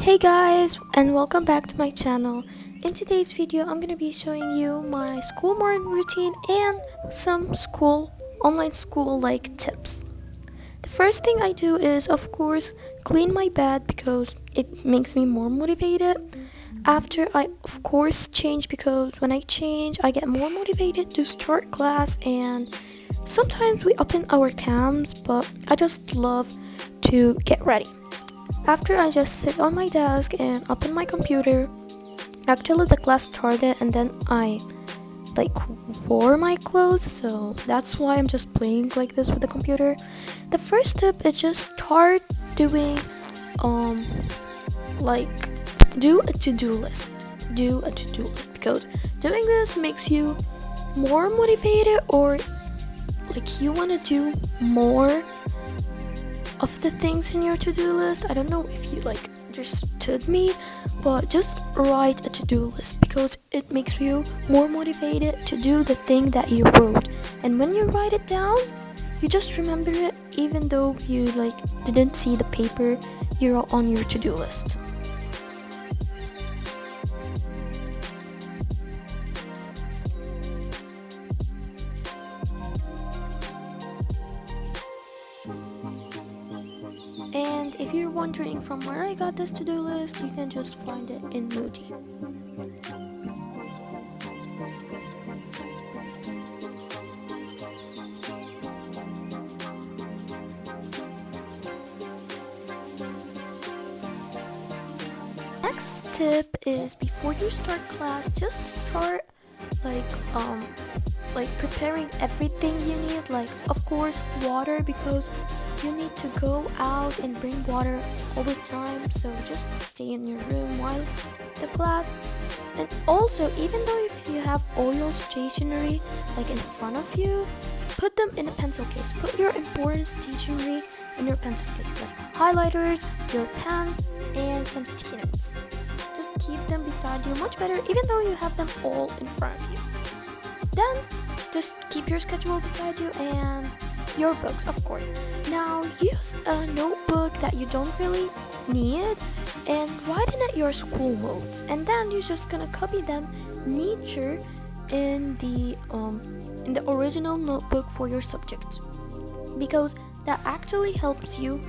Hey guys, and welcome back to my channel. In today's video, I'm going to be showing you my school morning routine and some online school like tips. The first thing I do is, of course, clean my bed because it makes me more motivated. After I, of course, change because when I change, I get more motivated to start class, and sometimes we open our cams, but I just love to get ready. After I just sit on my desk and open my computer, actually the class started and then I like wore my clothes, so that's why I'm just playing like this with the computer. The first tip is just start doing um like do a to-do list. Do a to-do list because doing this makes you more motivated, or like you want to do more of the things in your to-do list. I don't know if you like understood me, but just write a to-do list because it makes you more motivated to do the thing that you wrote. And when you write it down, you just remember it even though you like didn't see the paper you wrote on your to-do list. And if you're wondering from where I got this to-do list, you can just find it in Moody. Next tip is before you start class, just start like preparing everything you need, like of course water, because you need to go out and bring water all the time, so just stay in your room while the class. And also, even though if you have all your stationery like in front of you, put them in a pencil case. Put your important stationery in your pencil case, like highlighters, your pen, and some sticky notes. Just keep them beside you, much better even though you have them all in front of you. Then just keep your schedule beside you and your books, of course. Now use a notebook that you don't really need and write in it your school notes, and then you're just gonna copy them neater in the original notebook for your subject, because that actually helps you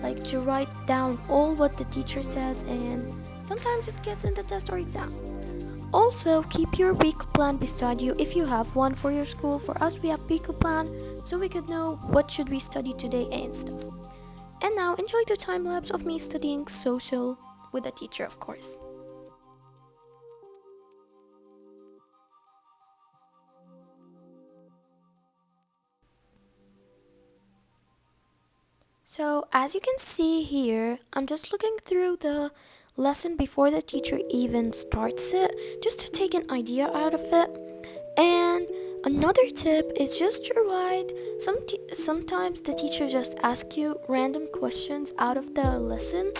like to write down all what the teacher says, and sometimes it gets in the test or exam. Also, keep your week plan beside you if you have one for your school. For us, we have week plan, so we could know what should we study today and stuff. And now enjoy the time lapse of me studying social with a teacher, of course. So as you can see here, I'm just looking through the lesson before the teacher even starts it, just to take an idea out of it. And another tip is just to write. Sometimes the teacher just asks you random questions out of the lesson,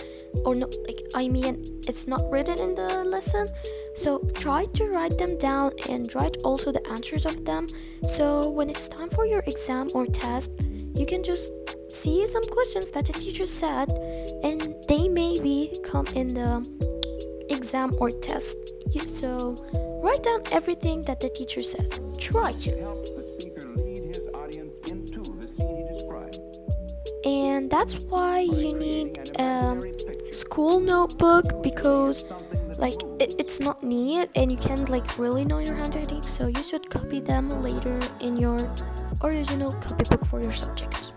or no, like I mean, it's not written in the lesson. So try to write them down and write also the answers of them. So when it's time for your exam or test, you can just see some questions that the teacher said, and they maybe come in the exam or test. So write down everything that the teacher says. Try to. And that's why you need a school notebook, because like it's not neat and you can't like really know your handwriting, so you should copy them later in your original copybook for your subject.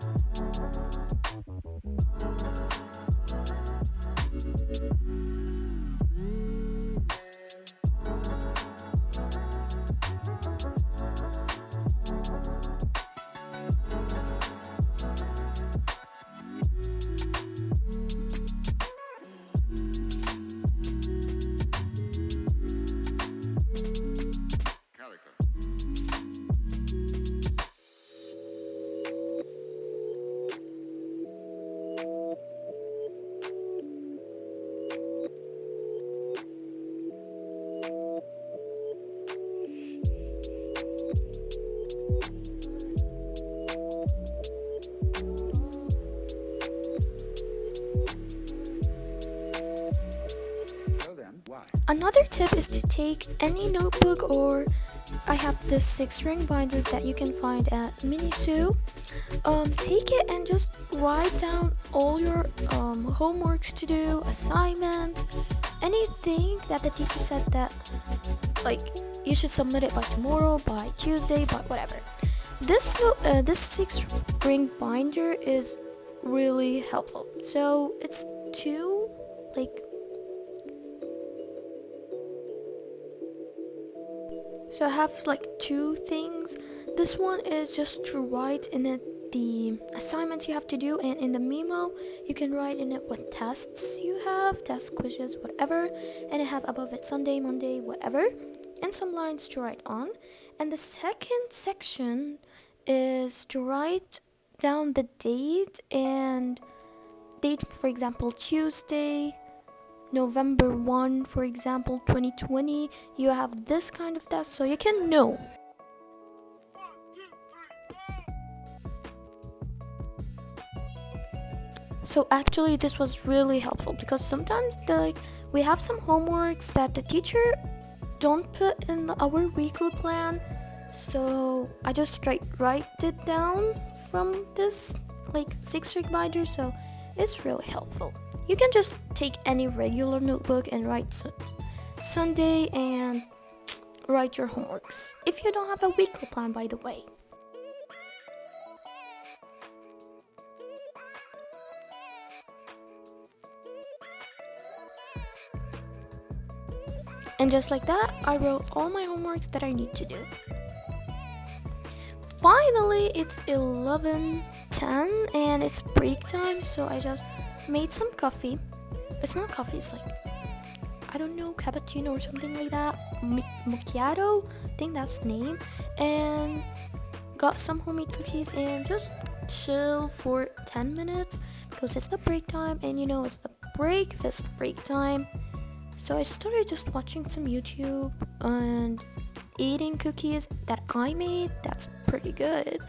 Another tip is to take any notebook, or I have this 6-ring binder that you can find at Miniso. Take it and just write down all your homeworks to do, assignments, anything that the teacher said that like you should submit it by tomorrow, by Tuesday, by whatever. This 6-ring binder is really helpful. So it's two like so I have like two things. This one is just to write in it the assignments you have to do, and in the memo you can write in it what tests you have, test quizzes, whatever, and I have above it Sunday, Monday, whatever, and some lines to write on. And the second section is to write down the date, and date, for example, Tuesday, November 1, for example, 2020, you have this kind of test, so you can know. So actually this was really helpful, because sometimes we have some homeworks that the teacher don't put in our weekly plan, so I just write it down from this like 6-ring binder, so it's really helpful. You can just take any regular notebook and write Sunday and write your homeworks, if you don't have a weekly plan, by the way. And just like that, I wrote all my homeworks that I need to do. Finally, it's 11:10 and it's break time, so I just made some coffee. It's not coffee, it's like, I don't know, cappuccino or something like that. Macchiato, I think that's the name. And got some homemade cookies and just chill for 10 minutes because it's the break time, and you know it's the breakfast break time. So I started just watching some YouTube and eating cookies that I made. That's pretty good.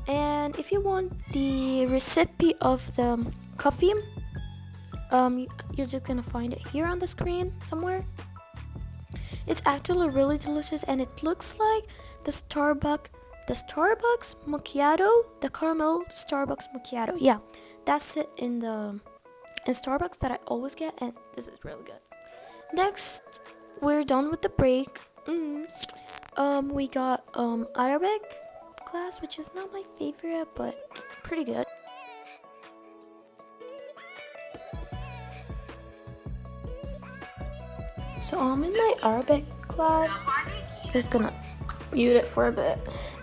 And if you want the recipe of the coffee, you're just gonna find it here on the screen somewhere. It's actually really delicious, and it looks like the Starbucks macchiato, the caramel Starbucks macchiato. Yeah, that's it in Starbucks that I always get, and this is really good. Next, we're done with the break. We got Arabic class, which is not my favorite, but pretty good. So I'm in my Arabic class. Just gonna mute it for a bit.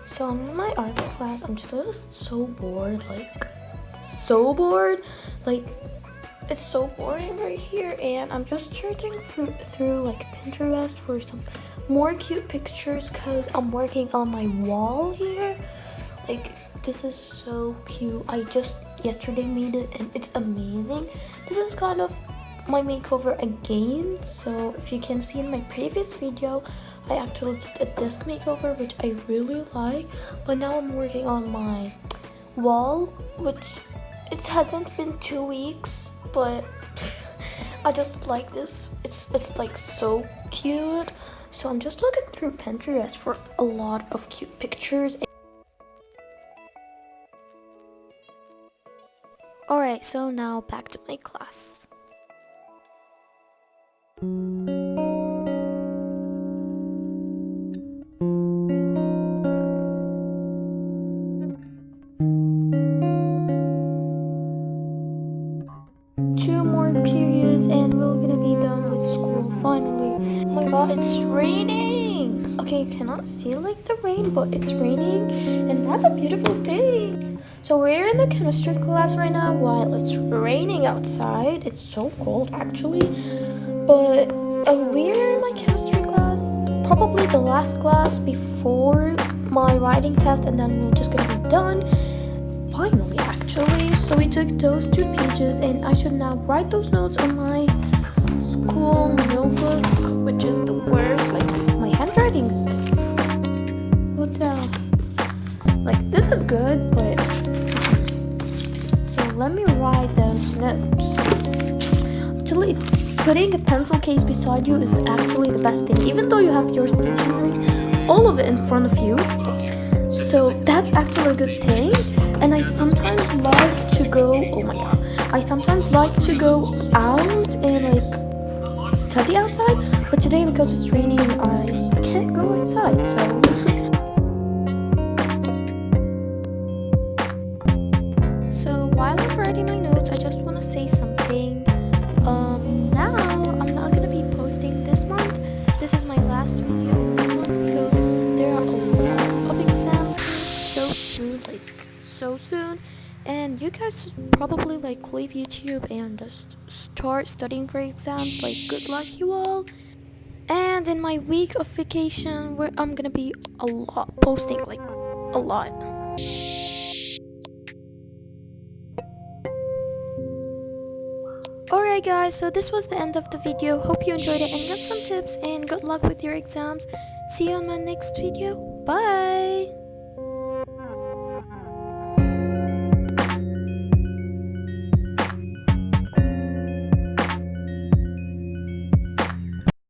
So I'm in my Arabic class. I'm just so bored, it's so boring right here, and I'm just searching through like Pinterest for some more cute pictures, because I'm working on my wall here. Like, this is so cute. I just yesterday made it and it's amazing. This is kind of my makeover again. So if you can see in my previous video, I actually did a desk makeover, which I really like, but now I'm working on my wall, which it hasn't been 2 weeks, but I just like this. It's like so cute. So I'm just looking through Pinterest for a lot of cute pictures. Alright, so now back to my class. Two more periods and we're gonna be done with school finally. Oh my god, it's raining! Okay, you cannot see like the rain, but it's raining, and that's a beautiful thing. So we're in the chemistry class right now while it's raining outside. It's so cold actually, but we're in my chemistry class, probably the last class before my writing test, and then we're just gonna be done finally actually. So we took those 2 pages, and I should now write those notes on my school notebook, which is the worst. Like, my handwriting's what the, like, this is good, but so let me write those notes. Actually, putting a pencil case beside you is actually the best thing. Even though you have your stationery, all of it in front of you. So that's actually a good thing. And I sometimes like to go, oh my god, I sometimes like to go out and like study outside. But today, because it's raining, I can't go outside. So So while I'm writing my notes, I just want to say something. Now I'm not gonna be posting this month. This is my last video in this month because there are a lot of exams coming so soon, like so soon. And you guys should probably like leave YouTube and just start studying for exams. Like good luck you all. And in my week of vacation, where I'm gonna be a lot posting, like a lot. Alright guys, so this was the end of the video. Hope you enjoyed it and got some tips, and good luck with your exams. See you on my next video. Bye!